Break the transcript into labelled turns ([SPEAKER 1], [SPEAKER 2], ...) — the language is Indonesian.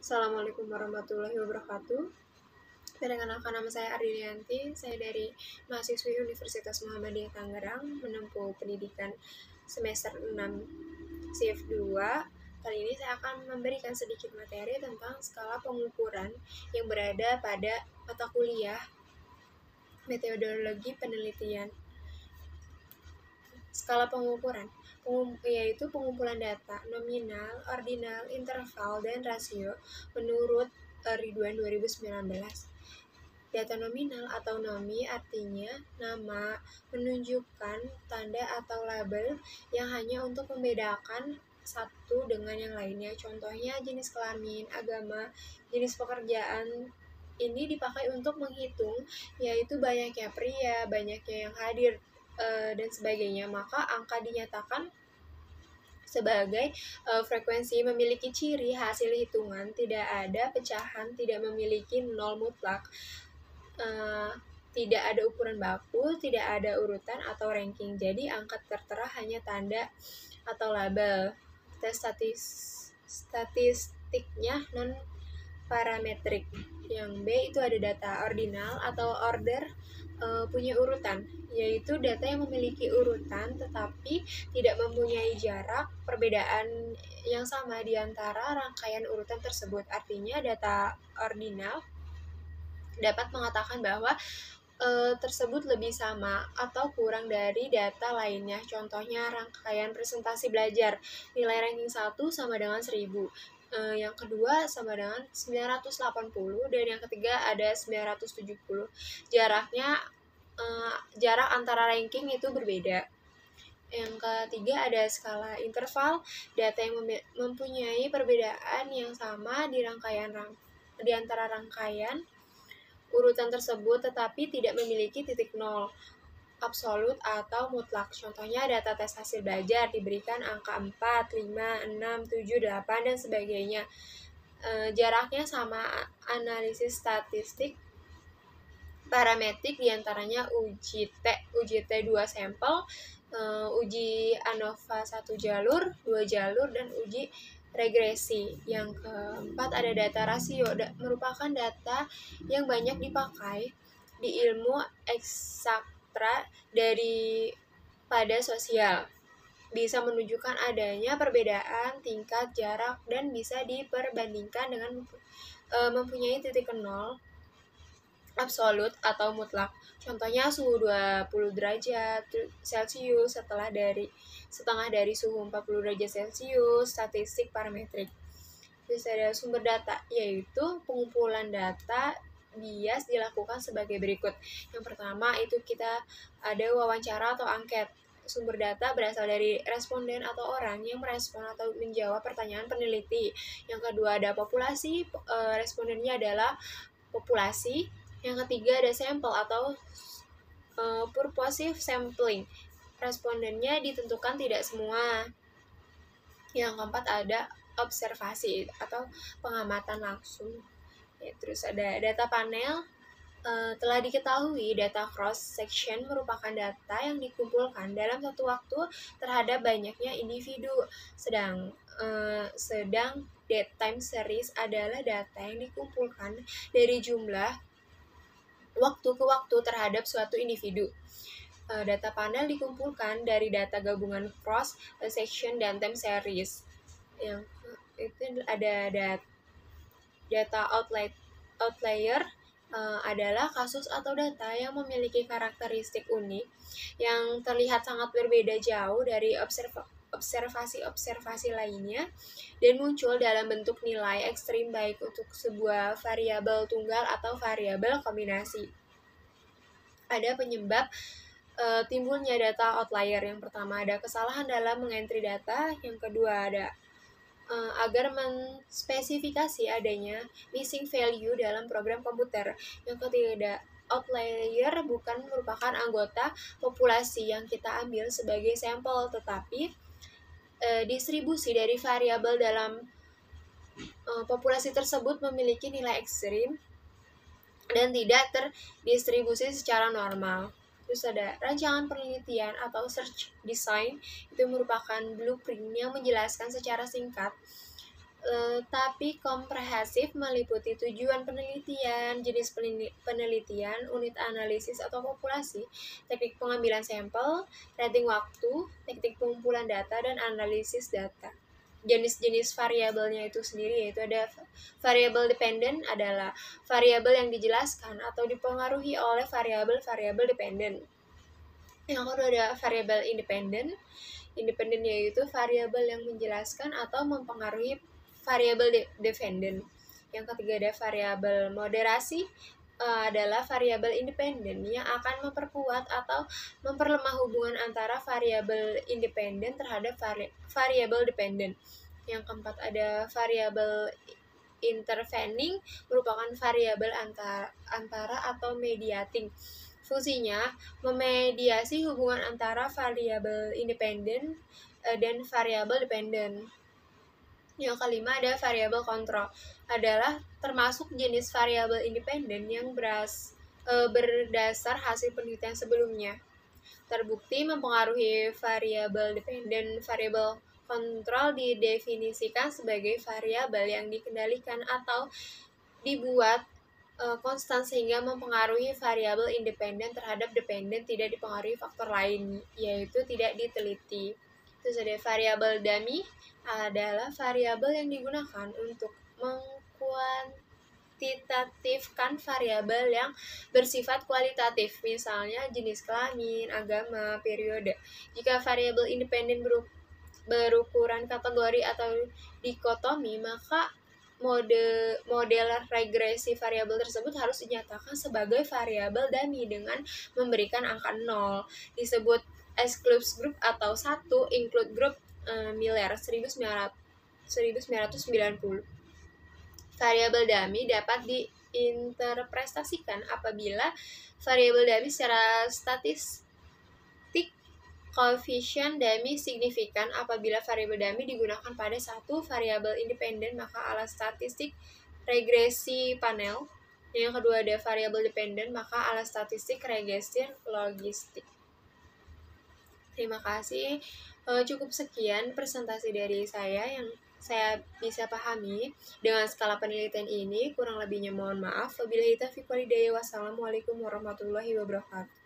[SPEAKER 1] Assalamualaikum warahmatullahi wabarakatuh. Perkenalkan, nama saya Ardilianti. Saya dari mahasiswi Universitas Muhammadiyah Tangerang, menempuh pendidikan semester 6 CF2. Kali ini saya akan memberikan sedikit materi tentang skala pengukuran yang berada pada mata kuliah metodologi penelitian. Skala pengukuran yaitu pengumpulan data nominal, ordinal, interval, dan rasio menurut Ridwan 2019. Data nominal atau nomi artinya nama, menunjukkan tanda atau label yang hanya untuk membedakan satu dengan yang lainnya. Contohnya jenis kelamin, agama, jenis pekerjaan. Ini dipakai untuk menghitung, yaitu banyaknya pria, banyaknya yang hadir, dan sebagainya. Maka angka dinyatakan sebagai frekuensi, memiliki ciri hasil hitungan, tidak ada pecahan, tidak memiliki nol mutlak, tidak ada ukuran baku, tidak ada urutan atau ranking. Jadi angka tertera hanya tanda atau label. Tes statistiknya non parametrik. Yang B itu ada data ordinal atau order, punya urutan, yaitu data yang memiliki urutan tetapi tidak mempunyai jarak perbedaan yang sama di antara rangkaian urutan tersebut. Artinya data ordinal dapat mengatakan bahwa tersebut lebih sama atau kurang dari data lainnya. Contohnya rangkaian presentasi belajar, nilai ranking 1 sama dengan 1000, yang kedua sama dengan 980, dan yang ketiga ada 970. Jarak antara ranking itu berbeda. Yang ketiga ada skala interval, data yang mempunyai perbedaan yang sama di antara rangkaian urutan tersebut tetapi tidak memiliki titik nol absolut atau mutlak. Contohnya data tes hasil belajar diberikan angka 4, 5, 6, 7, 8, dan sebagainya. Jaraknya sama analisis statistik parametrik diantaranya UJT 2 sampel, uji ANOVA 1 jalur, 2 jalur, dan uji regresi. Yang keempat ada data rasio, merupakan data yang banyak dipakai di ilmu eksakta pada sosial. Bisa menunjukkan adanya perbedaan tingkat jarak dan bisa diperbandingkan dengan mempunyai titik nol absolut atau mutlak. Contohnya suhu 20 derajat Celcius setengah dari suhu 40 derajat Celcius, statistik parametrik. Terus ada sumber data, yaitu pengumpulan data bias dilakukan sebagai berikut. Yang pertama itu kita ada wawancara atau angket. Sumber data berasal dari responden atau orang yang merespon atau menjawab pertanyaan peneliti. Yang kedua ada populasi, respondennya adalah populasi. Yang ketiga ada sampel atau purposive sampling, respondennya ditentukan tidak semua. Yang keempat ada observasi atau pengamatan langsung. Terus ada data panel. Telah diketahui data cross section merupakan data yang dikumpulkan dalam satu waktu terhadap banyaknya individu, sedang date time series adalah data yang dikumpulkan dari jumlah waktu ke waktu terhadap suatu individu. Data panel dikumpulkan dari data gabungan cross section dan time series. Yang itu ada data outlier, adalah kasus atau data yang memiliki karakteristik unik yang terlihat sangat berbeda jauh dari observasi lainnya dan muncul dalam bentuk nilai ekstrim baik untuk sebuah variabel tunggal atau variabel kombinasi. Ada penyebab timbulnya data outlier. Yang pertama ada kesalahan dalam mengentry data, yang kedua ada agar menspesifikasi adanya missing value dalam program komputer. Yang ketiga ada outlier bukan merupakan anggota populasi yang kita ambil sebagai sampel, tetapi distribusi dari variabel dalam populasi tersebut memiliki nilai ekstrim dan tidak terdistribusi secara normal. Terus ada rancangan penelitian atau search design, itu merupakan blueprint yang menjelaskan secara singkat tapi komprehensif meliputi tujuan penelitian, jenis penelitian, unit analisis atau populasi, teknik pengambilan sampel, rating waktu, teknik pengumpulan data, dan analisis data. Jenis-jenis variabelnya itu sendiri yaitu ada variabel dependent adalah variabel yang dijelaskan atau dipengaruhi oleh variabel-variabel dependent. Yang kedua ada variabel independent. Independent yaitu variabel yang menjelaskan atau mempengaruhi variabel dependent. Yang ketiga ada variabel moderasi, adalah variabel independen yang akan memperkuat atau memperlemah hubungan antara variabel independen terhadap variabel dependen. Yang keempat ada variabel intervening, merupakan variabel antara atau mediating. Fungsinya memediasi hubungan antara variabel independen dan variabel dependen. Yang kelima ada variabel kontrol, adalah termasuk jenis variabel independen yang berdasar hasil penelitian sebelumnya. Terbukti mempengaruhi variabel dependen. Variabel kontrol didefinisikan sebagai variabel yang dikendalikan atau dibuat konstan sehingga mempengaruhi variabel independen terhadap dependen, tidak dipengaruhi faktor lain, yaitu tidak diteliti. Terus ada variabel dummy, adalah variabel yang digunakan untuk mengkuantitatifkan variabel yang bersifat kualitatif, misalnya jenis kelamin, agama, periode. Jika variabel independen berukuran kategori atau dikotomi, maka model regresi variabel tersebut harus dinyatakan sebagai variabel dummy dengan memberikan angka 0. Disebut exclude group atau 1 include group. Miller 1990. Variabel dummy dapat diinterpretasikan apabila variabel dummy secara statistik koefisien dummy signifikan. Apabila variabel dummy digunakan pada satu variabel independen, maka alas statistik regresi panel. Yang kedua ada variabel dependen, maka alas statistik regresi logistik. Terima kasih. Cukup sekian presentasi dari saya yang saya bisa pahami dengan skala penelitian ini. Kurang lebihnya mohon maaf. Wabillahi taufiq walhidayah. Wassalamualaikum warahmatullahi wabarakatuh.